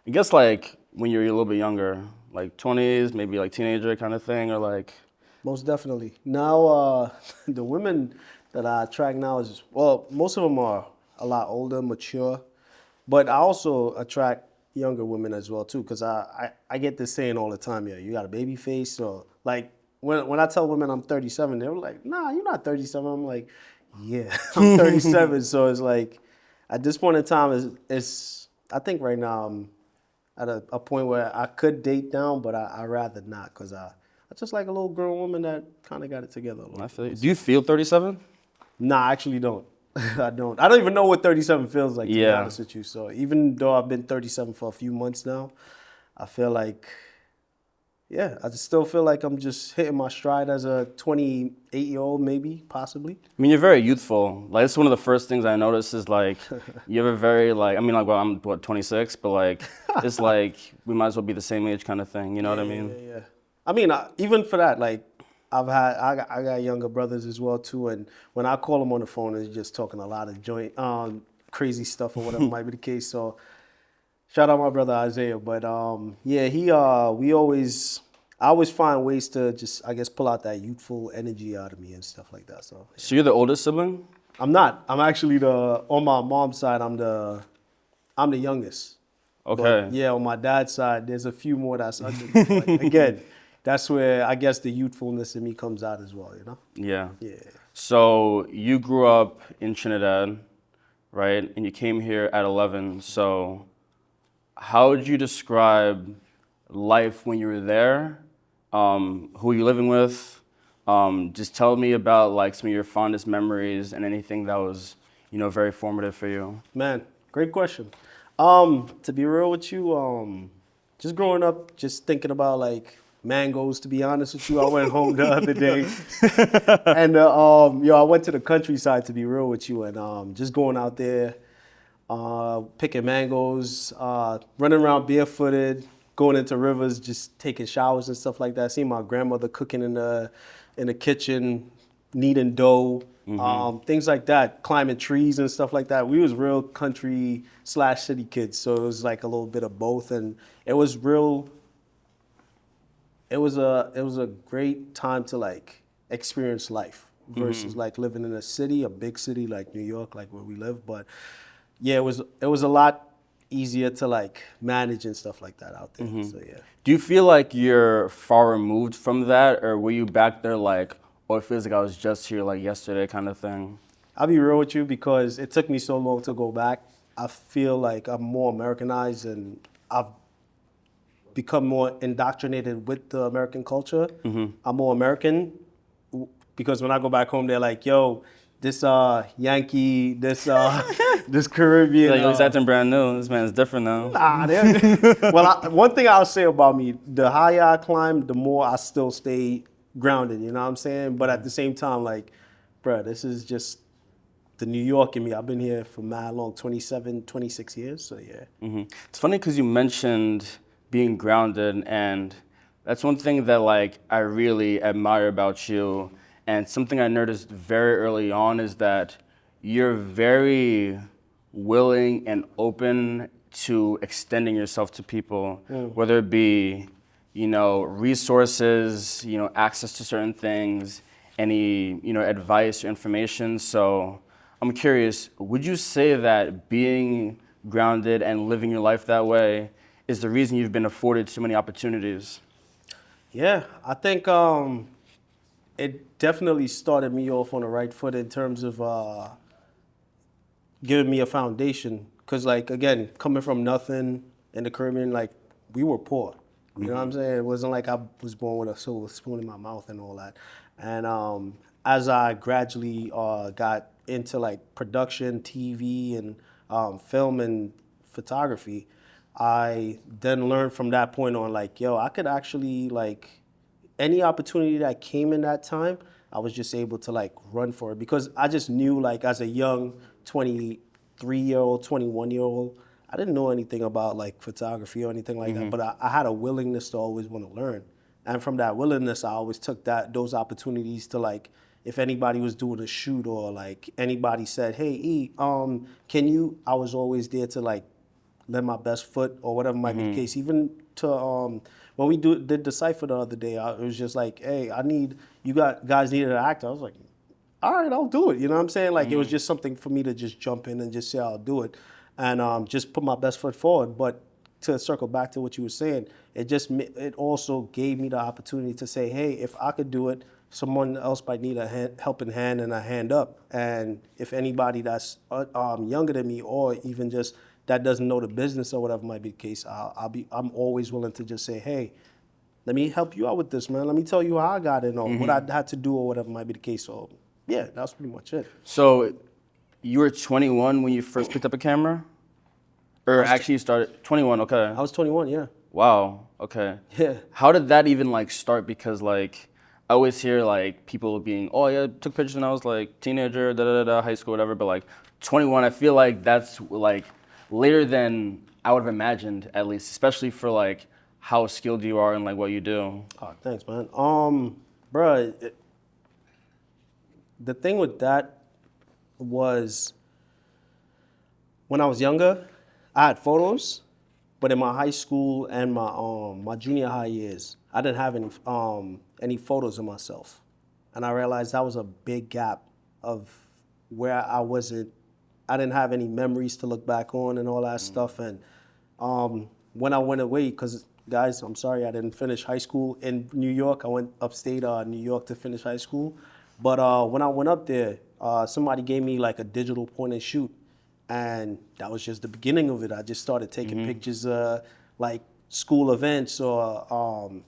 I guess like when you're a little bit younger, like 20s, maybe like teenager kind of thing, or like, Most definitely. Now, the women that I attract now is, well, most of them are a lot older, mature, but I also attract younger women as well too, because I get this saying all the time, yeah, you got a baby face, or like when I tell women I'm 37, they're like, nah, you're not 37. I'm like, yeah, I'm 37. So it's like, at this point in time, I think right now I'm at a point where I could date down, but I rather not because I just like a little grown woman that kind of got it together a little I bit. feel you. We'll Do see. you feel 37? Nah, I actually don't. I don't. I don't even know what 37 feels like, to be Yeah. honest with you. So even though I've been 37 for a few months now, I feel like, yeah, I just still feel like I'm just hitting my stride as a 28-year-old, maybe, possibly. I mean, you're very youthful. Like, it's one of the first things I noticed is like, you have a very like, I mean, like, well, I'm what 26, but like, it's like we might as well be the same age kind of thing. You know what Yeah, I yeah, mean? yeah, yeah. I mean, even for that, like, I got younger brothers as well too, and when I call them on the phone, they're just talking a lot of joint, crazy stuff or whatever might be the case. So shout out my brother Isaiah, but yeah, I always find ways to just, I guess, pull out that youthful energy out of me and stuff like that. So yeah. So you're the oldest sibling? I'm not. I'm actually on my mom's side. I'm the youngest. But Okay. yeah, on my dad's side, there's a few more that's under me. But again, that's where I guess the youthfulness in me comes out as well, you know? Yeah. Yeah. So you grew up in Trinidad, right? And you came here at 11. So how would you describe life when you were there? Who are you living with? Just tell me about like some of your fondest memories and anything that was, very formative for you. Man, great question. To be real with you, just growing up, just thinking about like mangoes, to be honest with you. I went home the other day and I went to the countryside, to be real with you, and just going out there, picking mangoes, running around barefooted, going into rivers, just taking showers and stuff like that. Seeing my grandmother cooking in the kitchen, kneading dough, things like that, climbing trees and stuff like that. We was real country slash city kids, so it was like a little bit of both, and it was real. It was a great time to like experience life versus like living in a city, a big city like New York, like where we live. But yeah, it was a lot easier to like manage and stuff like that out there. So yeah. Do you feel like you're far removed from that, or were you back there like, oh, it feels like I was just here like yesterday kind of thing? I'll be real with you because it took me so long to go back. I feel like I'm more Americanized and I've become more indoctrinated with the American culture. I'm more American because when I go back home, they're like, "Yo, this Yankee, this this Caribbean." Like, oh, he's acting brand new. This man's different now. Nah, well, one thing I'll say about me, the higher I climb, the more I still stay grounded. You know what I'm saying? But at the same time, like, bruh, this is just the New York in me. I've been here for mad long, 27, 26 years. So yeah. It's funny because you mentioned being grounded, and that's one thing that like I really admire about you. And something I noticed very early on is that you're very willing and open to extending yourself to people, whether it be, resources, access to certain things, any, advice or information. So I'm curious, would you say that being grounded and living your life that way is the reason you've been afforded so many opportunities? Yeah, I think it definitely started me off on the right foot in terms of giving me a foundation. Cause like again, coming from nothing in the Caribbean, like we were poor. You know what I'm saying? It wasn't like I was born with a silver spoon in my mouth and all that. And as I gradually got into like production, TV, and film and photography, I then learned from that point on, like, yo, I could actually like any opportunity that came in that time, I was just able to like run for it because I just knew like as a young 23-year-old, 21-year-old, I didn't know anything about like photography or anything like that, but I had a willingness to always want to learn. And from that willingness, I always took those opportunities to like, if anybody was doing a shoot or like anybody said, "Hey, E, can you?" I was always there to like lend my best foot or whatever might be the case. Even to when we did the cipher the other day, it was just like, hey, guys needed an actor. I was like, all right, I'll do it. You know what I'm saying? Like it was just something for me to just jump in and just say I'll do it, and just put my best foot forward. But to circle back to what you were saying, it also gave me the opportunity to say, hey, if I could do it, someone else might need a helping hand and a hand up. And if anybody that's younger than me, or even just that doesn't know the business or whatever might be the case, I'm always willing to just say, hey, let me help you out with this, man. Let me tell you how I got in, or what I had to do, or whatever might be the case. So yeah, that's pretty much it. So you were 21 when you first picked up a camera? Or actually you started 21, okay. I was 21, yeah. Wow, okay. Yeah. How did that even like start? Because like I always hear like people being, oh yeah, I took pictures when I was like teenager, high school, whatever, but like 21, I feel like that's like later than I would have imagined, at least, especially for like how skilled you are and like what you do. Oh, thanks, man. Bruh, the thing with that was when I was younger, I had photos, but in my high school and my junior high years, I didn't have any photos of myself, and I realized that was a big gap of where I didn't have any memories to look back on and all that stuff. And when I went away, because guys, I'm sorry I didn't finish high school in New York. I went upstate New York to finish high school. But when I went up there, somebody gave me like a digital point and shoot. And that was just the beginning of it. I just started taking pictures like school events or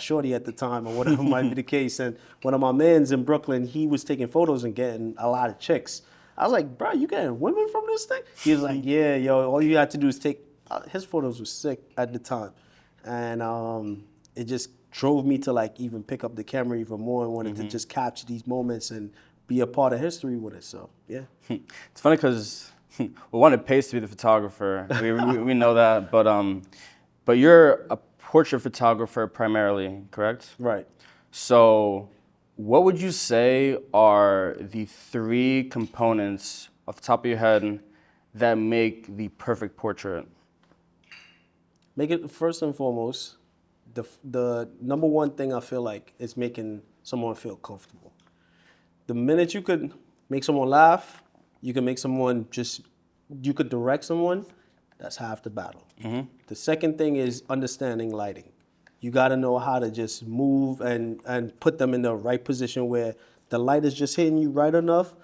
shorty at the time or whatever might be the case. And one of my mans in Brooklyn, he was taking photos and getting a lot of chicks. I was like, bro, you getting women from this thing? He was like, yeah, yo, all you had to do is take, his photos were sick at the time. And it just drove me to like even pick up the camera even more and wanted to just capture these moments and be a part of history with it. So, yeah. It's funny because one, it pays to be the photographer. We know that, but you're a portrait photographer primarily, correct? Right. So what would you say are the 3 components off the top of your head that make the perfect portrait? Make it first and foremost, the number one thing I feel like is making someone feel comfortable. The minute you could make someone laugh, you can make someone you could direct someone, that's half the battle. The second thing is understanding lighting. You got to know how to just move and put them in the right position where the light is just hitting you right enough,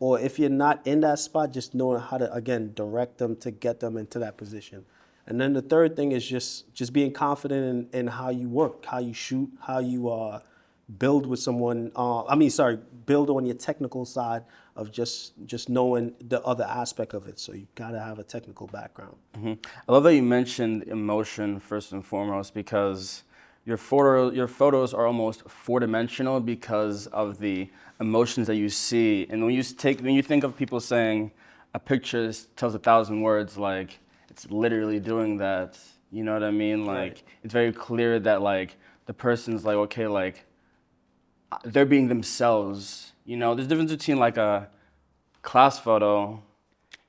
or if you're not in that spot, just knowing how to, again, direct them to get them into that position. And then the third thing is just being confident in how you work, how you shoot, how you build with someone. Build on your technical side of just knowing the other aspect of it. So you gotta have a technical background. I love that you mentioned emotion first and foremost, because your photos are almost 4-dimensional because of the emotions that you see. And when you think of people saying a picture tells 1,000 words, like it's literally doing that. You know what I mean? Like Right. It's very clear that like the person's like, okay, like they're being themselves. You know, there's a difference between like a class photo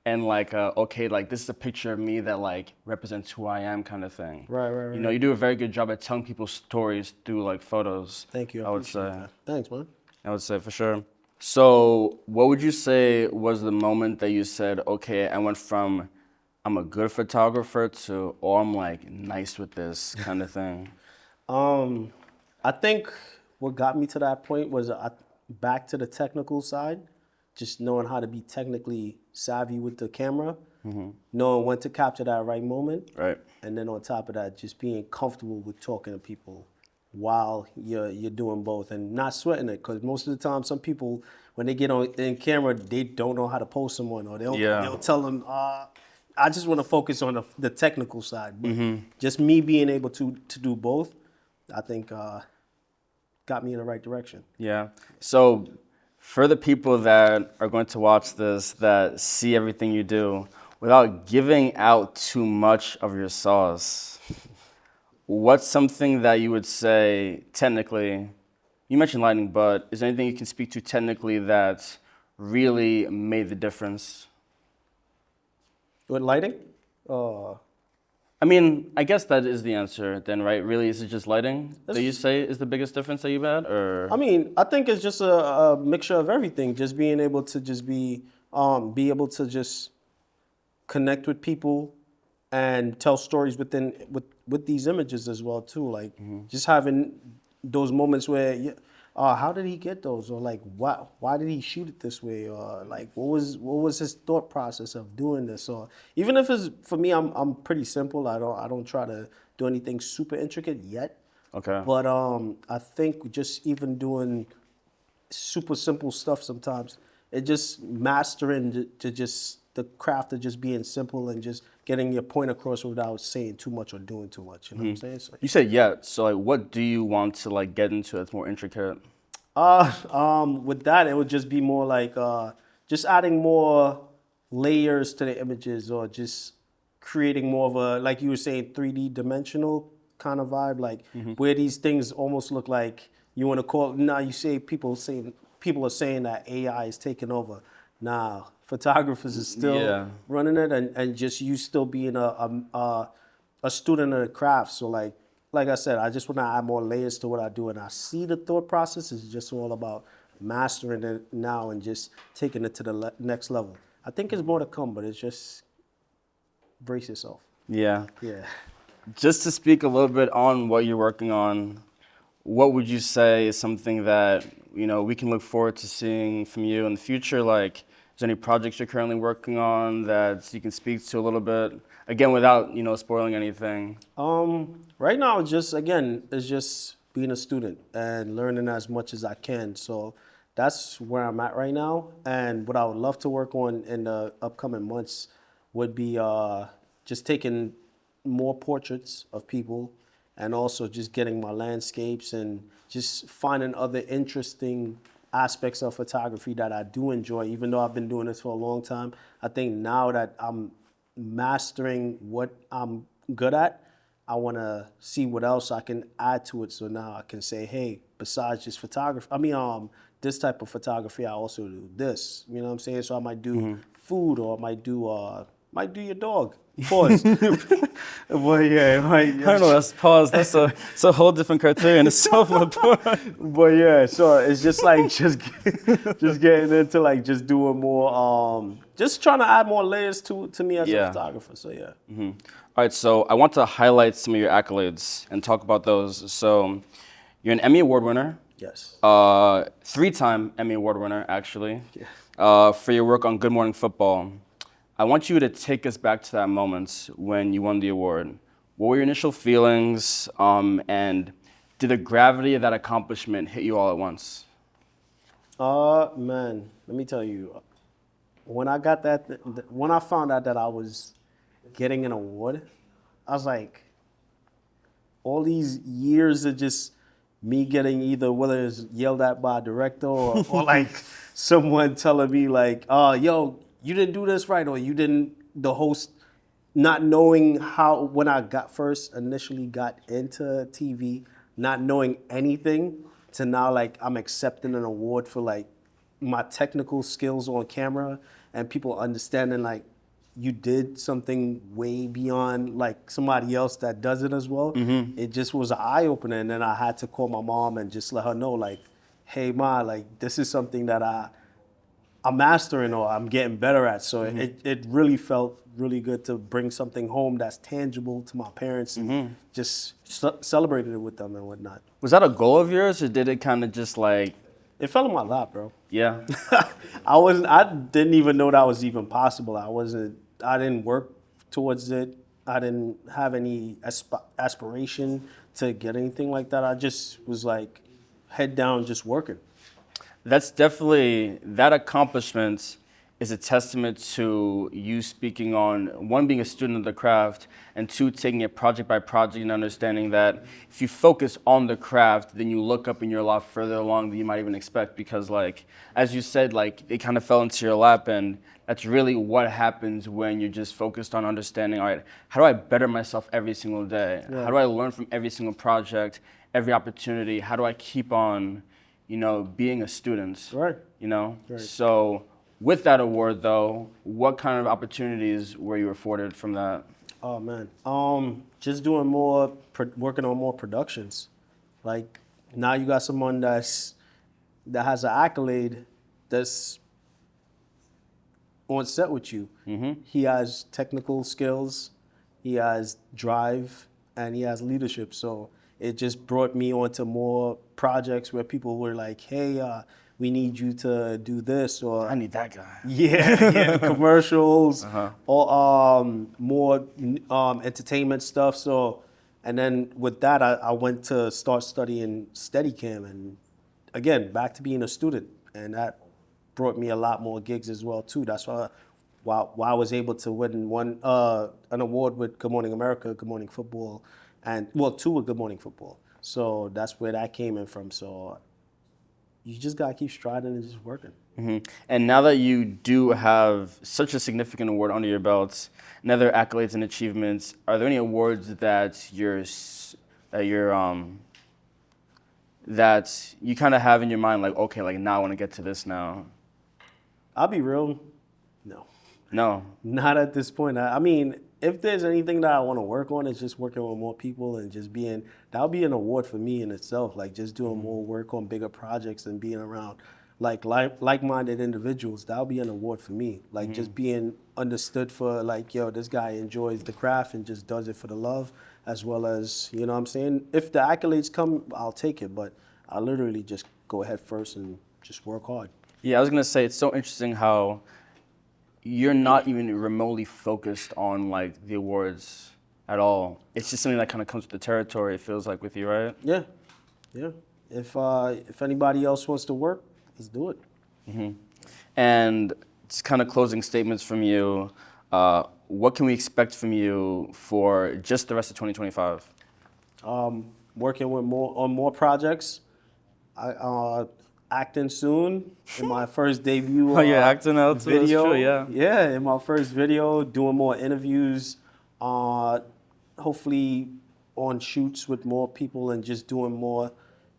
and like like this is a picture of me that like represents who I am kind of thing. Right. You know, you do a very good job at telling people stories through like photos. Thank you. I would say. That. Thanks, man. I would say for sure. So what would you say was the moment that you said, okay, I went from I'm a good photographer to, oh, I'm like nice with this kind of thing? I think what got me to that point was back to the technical side, just knowing how to be technically savvy with the camera, knowing when to capture that right moment, Right. and then on top of that, just being comfortable with talking to people while you're doing both and not sweating it. Because most of the time, some people, when they get in camera, they don't know how to pose someone, or they'll tell them, I just want to focus on the technical side. But just me being able to do both, I think got me in the right direction. Yeah. So for the people that are going to watch this, that see everything you do, without giving out too much of your sauce, what's something that you would say technically, you mentioned lighting, but is there anything you can speak to technically that really made the difference? With lighting? Uh, I mean, I guess that is the answer then, right? Really, is it just lighting that you it's, say is the biggest difference that you've had, I or? mean, I think it's just a mixture of everything. Just being able to just be able to just connect with people and tell stories with these images as well too. Like just having those moments where, how did he get those, or like why did he shoot it this way, or like what was his thought process of doing this, or even if it's for me, I'm pretty simple. I don't try to do anything super intricate yet. Okay. But I think just even doing super simple stuff sometimes, it just mastering to just the craft of just being simple and just getting your point across without saying too much or doing too much. You know what I'm saying? So, You said yeah, so like, what do you want to like get into that's more intricate? with that, it would just be more like just adding more layers to the images, or just creating more of a, like you were saying, 3D dimensional kind of vibe, like where these things almost look like you want to call. Now you say people are saying that AI is taking over. Nah, photographers is still Yeah. running it, and just you still being a student of the craft. So like I said, I just want to add more layers to what I do, and I see the thought process is just all about mastering it now and just taking it to the next level. I think there's more to come, but it's just brace yourself. Yeah. Yeah. Just to speak a little bit on what you're working on, what would you say is something that, we can look forward to seeing from you in the future? Like, is there any projects you're currently working on that you can speak to a little bit? Again, without, spoiling anything. Right now, it's just being a student and learning as much as I can. So that's where I'm at right now. And what I would love to work on in the upcoming months would be just taking more portraits of people, and also just getting my landscapes and just finding other interesting aspects of photography that I do enjoy, even though I've been doing this for a long time. I think now that I'm mastering what I'm good at, I want to see what else I can add to it. So now I can say, hey, besides just photography, this type of photography, I also do this. You know what I'm saying? So I might do food, or I might do your dog. Pause. But yeah, I don't know, that's pause. It's a whole different criteria in itself. but yeah, so it's just like just getting into like just doing more, just trying to add more layers to me as a Yeah. photographer. So yeah. All right, so I want to highlight some of your accolades and talk about those. So you're an Emmy Award winner, Yes. 3-time Emmy Award winner, actually, for your work on Good Morning Football. I want you to take us back to that moment when you won the award. What were your initial feelings, and did the gravity of that accomplishment hit you all at once? Man, let me tell you, when I got when I found out that I was getting an award, I was like, all these years of just me getting either, whether it's yelled at by a director, or like someone telling me like, oh, yo, you didn't do this right, or you didn't, the host not knowing how, when I initially got into TV, not knowing anything, to now like I'm accepting an award for like my technical skills on camera, and people understanding like you did something way beyond like somebody else that does it as well. It just was an eye opener, and then I had to call my mom and just let her know like, hey ma, like this is something that I'm mastering, or I'm getting better at. So it really felt really good to bring something home that's tangible to my parents, and just celebrated it with them and whatnot. Was that a goal of yours, or did it kind of just like, It fell in my lap, bro. yeah? I didn't even know that was even possible. I didn't work towards it. I didn't have any aspiration to get anything like that. I just was like head down, just working. That's definitely, that accomplishment is a testament to you speaking on, one, being a student of the craft, and two, taking it project by project and understanding that if you focus on the craft, then you look up and you're a lot further along than you might even expect, because like, as you said, like it kind of fell into your lap, and that's really what happens when you're just focused on understanding, all right, how do I better myself every single day? Yeah. How do I learn from every single project, every opportunity? How do I keep on, being a student? Right. Right. So With that award, though, what kind of opportunities were you afforded from that? Oh man, just doing more, working on more productions. Like now you got someone that has an accolade that's on set with you. He has technical skills, he has drive, and he has leadership. So it just brought me onto more projects where people were like, "Hey, we need you to do this," or I need that guy. yeah, commercials, or more entertainment stuff. So, and then with that, I went to start studying Steadicam, and again, back to being a student, and that brought me a lot more gigs as well too. That's why I was able to win an award with Good Morning America, Good Morning Football, and well, two with Good Morning Football. So that's where that came in from. So you just gotta keep striding and just working. And now that you do have such a significant award under your belts, and other accolades and achievements, are there any awards that that you kind of have in your mind, like, okay, like now I want to get to this now? I'll be real, no. No. Not at this point. I mean, if there's anything that I want to work on, it's just working with more people and just being, that'll be an award for me in itself. Like just doing more work on bigger projects and being around like-minded individuals. That'll be an award for me. Like just being understood for like, yo, this guy enjoys the craft and just does it for the love, as well as, you know what I'm saying? If the accolades come, I'll take it, but I literally just go ahead first and just work hard. Yeah, I was gonna say it's so interesting how you're not even remotely focused on like the awards at all. It's just something that kind of comes with the territory. It feels like with you, right? Yeah, yeah. If anybody else wants to work, let's do it. And just kind of closing statements from you. What can we expect from you for just the rest of 2025? Working with more projects. Acting soon in my first debut. Oh, yeah, acting out too, that's video. true, yeah. Yeah, in my first video, doing more interviews. Hopefully on shoots with more people and just doing more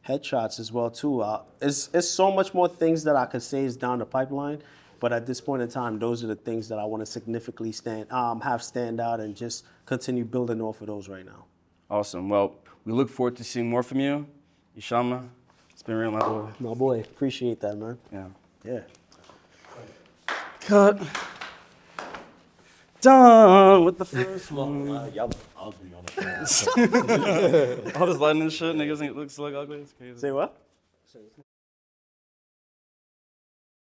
headshots as well too. It's so much more things that I could say is down the pipeline, but at this point in time, those are the things that I want to significantly have stand out and just continue building off of those right now. Awesome. Well, we look forward to seeing more from you. Eshama, it's been real, my boy. My boy, appreciate that, man. Yeah. Yeah. Cut. Done with the first one. Y'all ugly on the All this lightning shit, niggas think it looks like ugly. It's crazy. Say what?